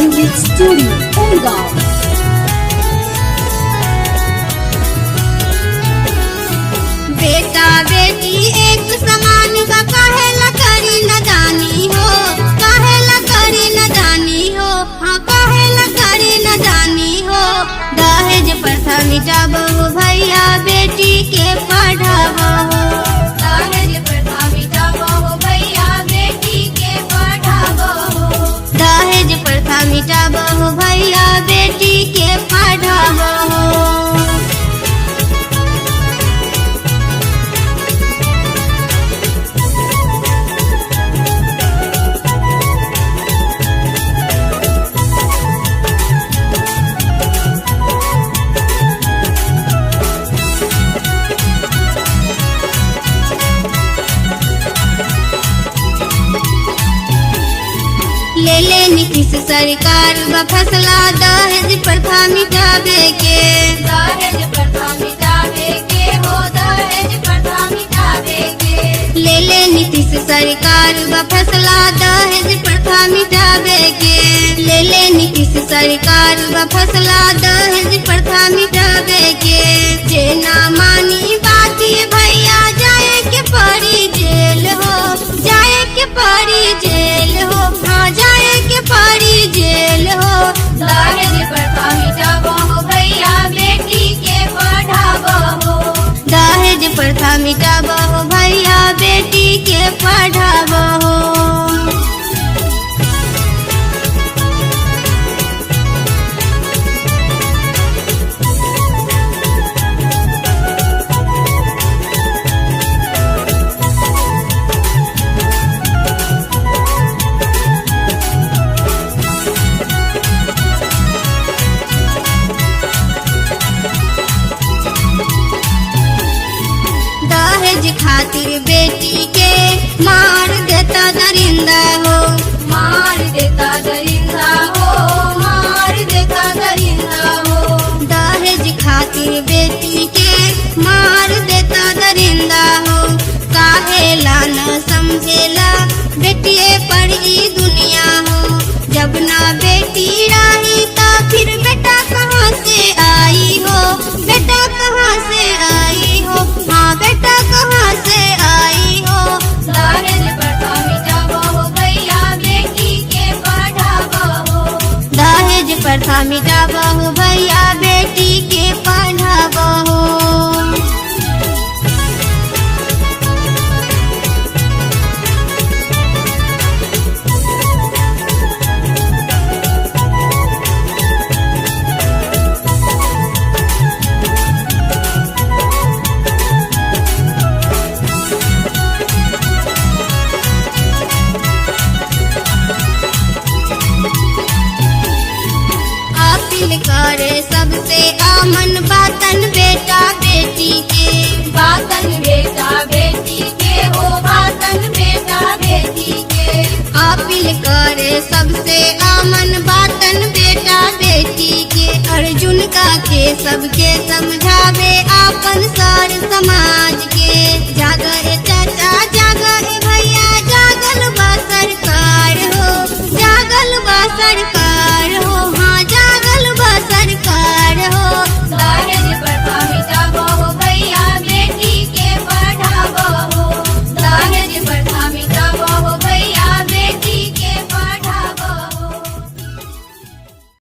Music studio Umgaon. बेटा बेटी एक समान का काहेला करी न जानी हो, काहेला करी न जानी हो, हाँ काहेला करी न जानी हो। दहेज प्रथा मिटाबो भैया बेटी के पढ़ाबो, दहेज प्रथा मिटाबो भैया बेटी के पढ़ाबो, दहेज प्रथा मिटाबो भैया बेटी के पढ़ाबो। ले नीतीश सरकार बा फैसला दहेज प्रथा मिटाबे के, दहेज प्रथा मिटाबे के हो, दहेज प्रथा मिटाबे के। ले नीतीश सरकार बा फैसला दहेज प्रथा मिटाबे के, ले नीतीश सरकार बा फैसला दहेज प्रथा मिटाबे के। जे ना मानी बाती भैया जाए के पड़ी जेल हो, जाए के पड़ी जेल हो, हाँ जाए के पड़ी जेल हो। दहेज प्रथा मिटाबो भैया बेटी के पढ़ाबो, दहेज प्रथा मिटाबो भैया बेटी के पढ़ाबो। दहेज खातिर बेटी के मार देता दरिंदा हो, मार देता दरिंदा हो, मार देता दरिंदा हो। दहेज खातिर बेटी के मार देता दरिंदा हो। काहेला न समझेला बेटिए पड़ी दुनिया हो। जब ना बेटी रही तो फिर बेटा कहाँ से आई हो, बेटा कहाँ से आई हो, हाँ बेटा कहाँ से आई हो। दहेज प्रथा मिटाबो भैया बेटी के पढ़ाबो, दहेज प्रथा मिटाबो भैया बेटी के पढ़ाबो। अपील करे सबसे आमन बातन बेटा बेटी के, बातन बेटा बेटी के हो, बातन बेटा बेटी के। अपील करे सबसे आमन बातन बेटा बेटी के। अर्जुन का के सबके समझावे आपन सार समाज